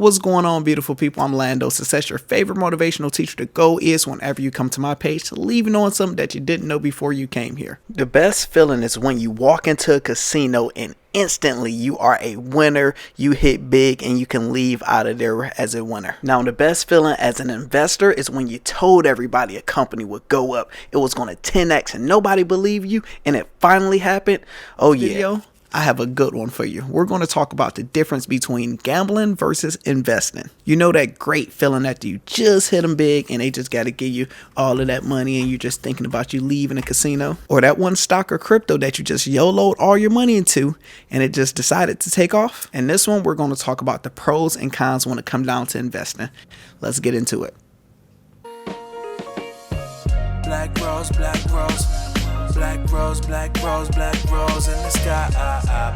What's going on, beautiful people? I'm Lando, Success, your favorite motivational teacher. The goal is whenever you come to my page to leave knowing something that you didn't know before you came here. The best feeling is when you walk into a casino and instantly you are a winner, you hit big, and you can leave out of there as a winner. Now, the best feeling as an investor is when you told everybody a company would go up, it was going to 10x, and nobody believed you, and it finally happened. Oh yeah. I have a good one for you. We're going to talk about the difference between gambling versus investing. You know that great feeling after you just hit them big and they just got to give you all of that money and you're just thinking about you leaving a casino? Or that one stock or crypto that you just YOLO'd all your money into and it just decided to take off? In this one, we're going to talk about the pros and cons when it comes down to investing. Let's get into it. Black rose, black rose. Black rose, black rose, black rose in the sky.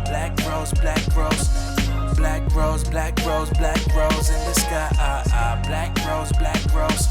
Black rose, black rose. Black rose, black rose, black rose in the sky. Black rose, black rose.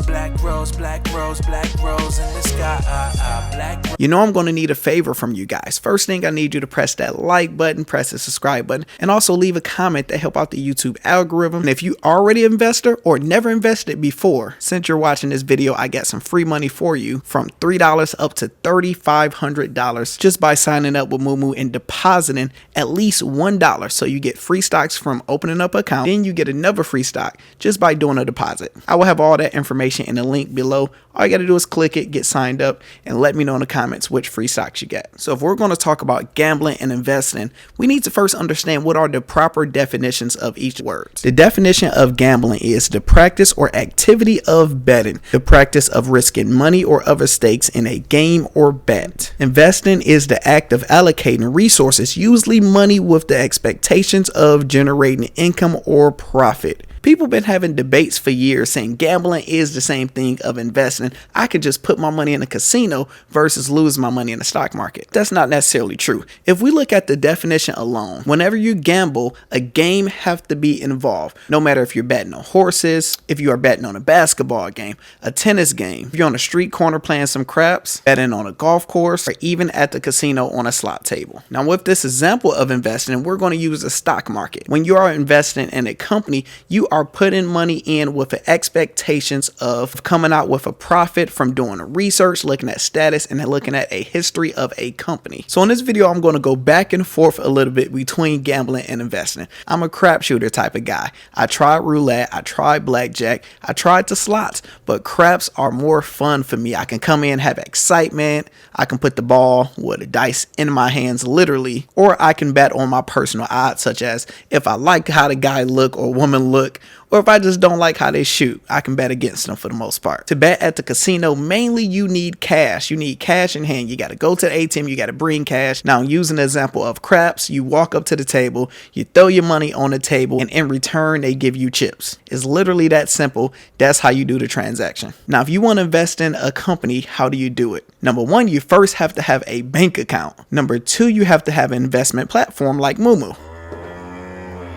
Black rose, black rose, black rose in the sky. Black. You know I'm going to need a favor from you guys. First thing, I need you to press that like button, press the subscribe button, and also leave a comment to help out the YouTube algorithm. And if you already an investor or never invested before, since you're watching this video, I got some free money for you from $3 up to $3,500 just by signing up with Moomoo and depositing at least $1. So you get free stocks from opening up an account. Then you get another free stock just by doing a deposit. I will have all that information in the link below. All you got to do is click it, get signed up, and let me know in the comments which free stocks you get. So if we're going to talk about gambling and investing, we need to first understand what are the proper definitions of each word. The definition of gambling is the practice or activity of betting, the practice of risking money or other stakes in a game or bet. Investing is the act of allocating resources, usually money, with the expectations of generating income or profit. People been having debates for years saying gambling is the same thing of investing. I could just put my money in a casino versus lose my money in the stock market. That's not necessarily true. If we look at the definition alone, whenever you gamble, a game have to be involved. No matter if you're betting on horses, if you are betting on a basketball game, a tennis game, if you're on a street corner playing some craps, betting on a golf course, or even at the casino on a slot table. Now with this example of investing, we're going to use the stock market. When you are investing in a company, you are putting money in with the expectations of coming out with a profit from doing research, looking at status, and looking at a history of a company. So in this video, I'm going to go back and forth a little bit between gambling and investing. I'm a crap shooter type of guy. I tried roulette, I tried blackjack, I tried the slots, but craps are more fun for me. I can come in, have excitement, I can put the ball with the dice in my hands literally, or I can bet on my personal odds, such as if I like how the guy look or woman look, or if I just don't like how they shoot, I can bet against them for the most part. To bet at the casino, mainly you need cash. You need cash in hand. You got to go to the ATM. You got to bring cash. Now, using the example of craps, you walk up to the table, you throw your money on the table, and in return, they give you chips. It's literally that simple. That's how you do the transaction. Now, if you want to invest in a company, how do you do it? Number one, you first have to have a bank account. Number two, you have to have an investment platform like Moomoo.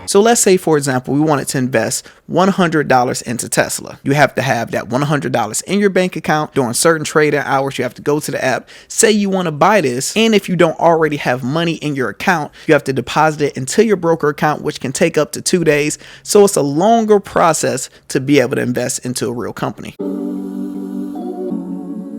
So let's say, for example, we wanted to invest $100 into Tesla. You have to have that $100 in your bank account. During certain trading hours, you have to go to the app, say you want to buy this, and if you don't already have money in your account, you have to deposit it into your broker account, which can take up to 2 days. So it's a longer process to be able to invest into a real company.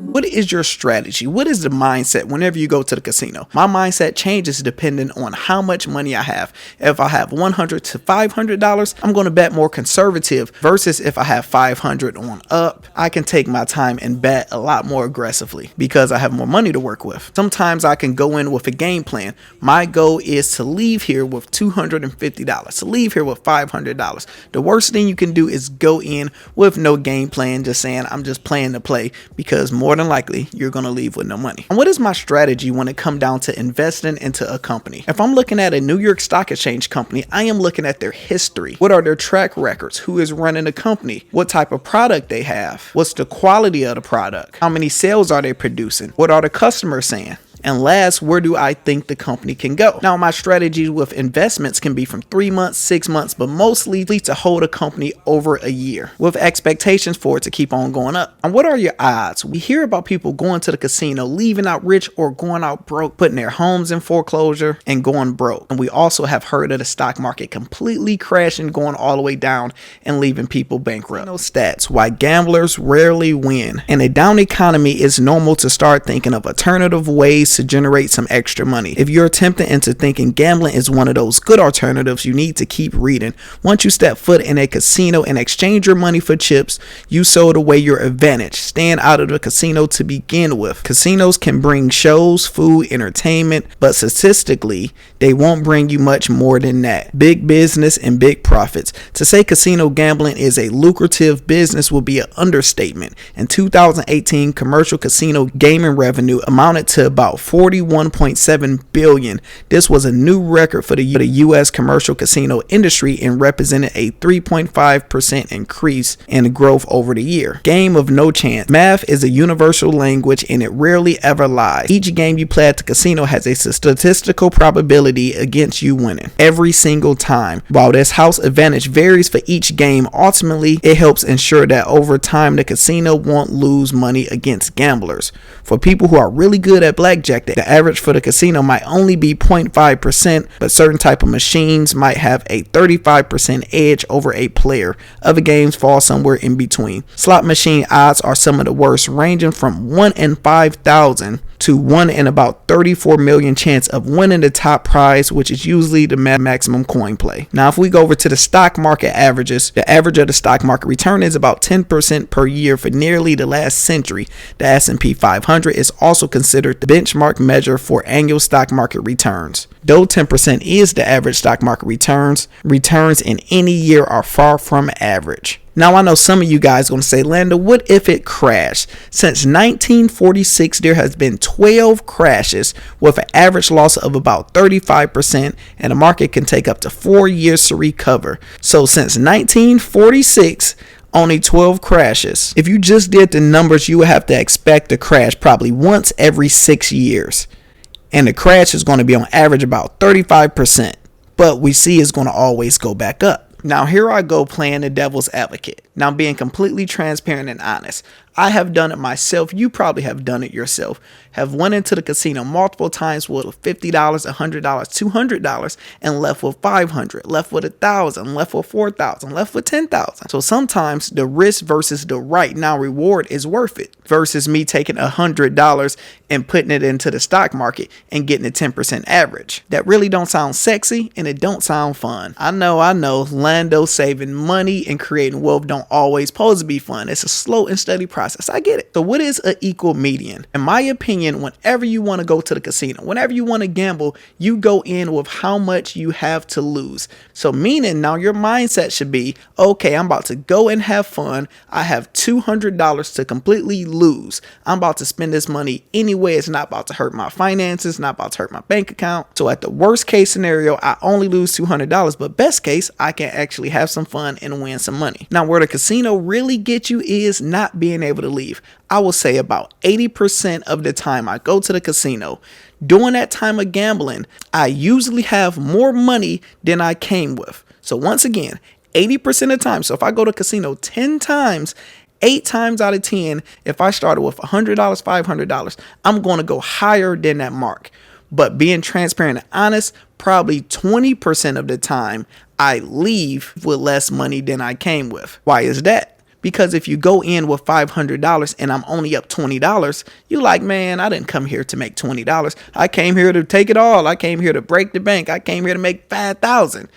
What is your strategy? What is the mindset whenever you go to the casino? My mindset changes depending on how much money I have. If I have $100 to $500, I'm going to bet more conservative versus if I have $500 on up. I can take my time and bet a lot more aggressively because I have more money to work with. Sometimes I can go in with a game plan. My goal is to leave here with $250, to leave here with $500. The worst thing you can do is go in with no game plan, just saying I'm just playing to play, because more than likely you're going to leave with no money. And what is my strategy when it comes down to investing into a company? If I'm looking at a New York Stock Exchange company, I am looking at their history. What are their track records? Who is running the company? What type of product they have? What's the quality of the product? How many sales are they producing? What are the customers saying? And last, where do I think the company can go? Now, my strategies with investments can be from 3 months, 6 months, but mostly to hold a company over a year with expectations for it to keep on going up. And what are your odds? We hear about people going to the casino, leaving out rich or going out broke, putting their homes in foreclosure and going broke. And we also have heard of the stock market completely crashing, going all the way down and leaving people bankrupt. Stats: why gamblers rarely win. In a down economy, it's normal to start thinking of alternative ways to generate some extra money. If you're tempted into thinking gambling is one of those good alternatives, you need to keep reading. Once you step foot in a casino and exchange your money for chips, you sold away your advantage. Stand out of the casino to begin with. Casinos can bring shows, food, entertainment, but statistically, they won't bring you much more than that. Big business and big profits. To say casino gambling is a lucrative business would be an understatement. In 2018, commercial casino gaming revenue amounted to about $41.7 billion. This was a new record for the U.S. commercial casino industry and represented a 3.5% increase in growth over the year. Game of no chance. Math is a universal language and it rarely ever lies. Each game you play at the casino has a statistical probability against you winning every single time. While this house advantage varies for each game, ultimately it helps ensure that over time the casino won't lose money against gamblers. For people who are really good at blackjack, the average for the casino might only be 0.5%, but certain type of machines might have a 35% edge over a player. Other games fall somewhere in between. Slot machine odds are some of the worst, ranging from 1 in 5,000 to 1 in about 34 million chance of winning the top prize, which is usually the maximum coin play. Now, if we go over to the stock market averages, the average of the stock market return is about 10% per year for nearly the last century. The S&P 500 is also considered the benchmark measure for annual stock market returns. Though 10% is the average stock market returns in any year are far from average. Now, I know some of you guys are going to say, Lando, what if it crashed? Since 1946, there has been 12 crashes with an average loss of about 35%, and the market can take up to 4 years to recover. So since 1946, only 12 crashes. If you just did the numbers, you would have to expect a crash probably once every 6 years. And the crash is going to be on average about 35%. But we see it's going to always go back up. Now, here I go playing the devil's advocate. Now, being completely transparent and honest. I have done it myself. You probably have done it yourself. Have went into the casino multiple times with $50, $100, $200 and left with $500, left with $1,000, left with $4,000, left with $10,000. So sometimes the risk versus the right now reward is worth it versus me taking $100 and putting it into the stock market and getting a 10% average. That really don't sound sexy and it don't sound fun. I know. Lando, saving money and creating wealth don't always pose to be fun. It's a slow and steady process. I get it. So what is an equal median? In my opinion, whenever you want to go to the casino, whenever you want to gamble, you go in with how much you have to lose. So meaning now your mindset should be, okay, I'm about to go and have fun. I have $200 to completely lose. I'm about to spend this money anyway. It's not about to hurt my finances, not about to hurt my bank account. So at the worst case scenario, I only lose $200, but best case, I can actually have some fun and win some money. Now, where the casino really gets you is not being able to leave. I will say about 80% of the time I go to the casino, during that time of gambling, I usually have more money than I came with. So once again, 80% of the time. So if I go to casino 10 times, 8 times out of 10, if I started with $100, $500, I'm going to go higher than that mark. But being transparent and honest, probably 20% of the time, I leave with less money than I came with. Why is that? Because if you go in with $500 and I'm only up $20, you're like, man, I didn't come here to make $20. I came here to take it all. I came here to break the bank. I came here to make $5,000.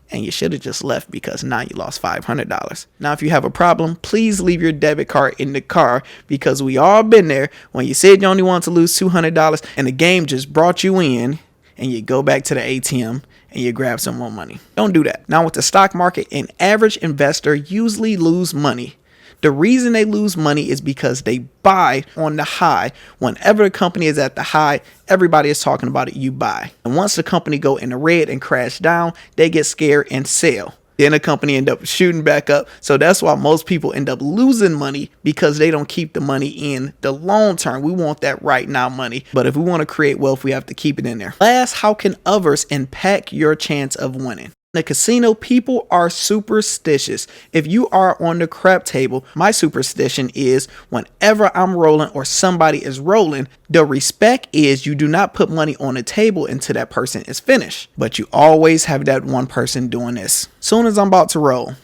And you should have just left because now you lost $500. Now, if you have a problem, please leave your debit card in the car because we all been there when you said you only want to lose $200 and the game just brought you in and you go back to the ATM and you grab some more money. Don't do that. Now, with the stock market, an average investor usually lose money. The reason they lose money is because they buy on the high. Whenever the company is at the high, everybody is talking about it, you buy. And once the company go in the red and crash down, they get scared and sell. Then the company end up shooting back up. So that's why most people end up losing money, because they don't keep the money in the long term. We want that right now money. But if we want to create wealth, we have to keep it in there. Last, how can others impact your chance of winning? In the casino, people are superstitious. If you are on the crap table, my superstition is whenever I'm rolling or somebody is rolling, the respect is you do not put money on the table until that person is finished. But you always have that one person doing this. Soon as I'm about to roll,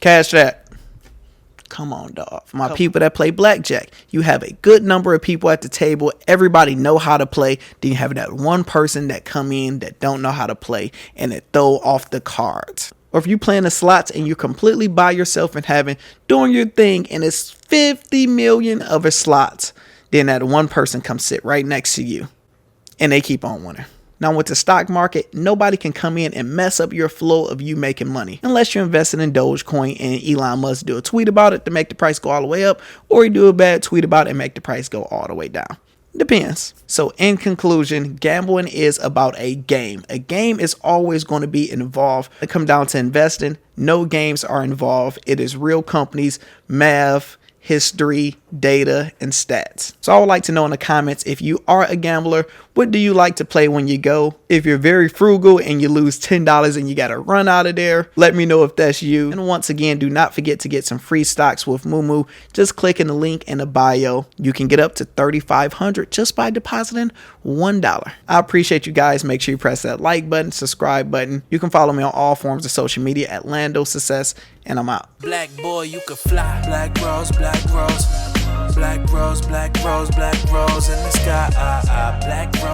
cash that. Come on, dog. For my people that play blackjack, you have a good number of people at the table. Everybody know how to play. Then you have that one person that come in that don't know how to play and that throw off the cards. Or if you playing the slots and you're completely by yourself and doing your thing, and it's 50 million other slots, then that one person comes sit right next to you and they keep on winning. Now with the stock market, nobody can come in and mess up your flow of you making money unless you're investing in Dogecoin and Elon Musk do a tweet about it to make the price go all the way up, or you do a bad tweet about it and make the price go all the way down. Depends. So in conclusion, gambling is about a game. A game is always going to be involved. It comes down to investing. No games are involved. It is real companies, math, history, data, and stats. So I would like to know in the comments, if you are a gambler, what do you like to play when you go? If you're very frugal and you lose $10 and you got to run out of there, let me know if that's you. And once again, do not forget to get some free stocks with Moomoo. Just click in the link in the bio. You can get up to $3,500 just by depositing $1. I appreciate you guys. Make sure you press that like button, subscribe button. You can follow me on all forms of social media at Lando Success, and I'm out. Black boy, you can fly. Black rose, black rose. Black rose, black rose, black rose in the sky. Black rose.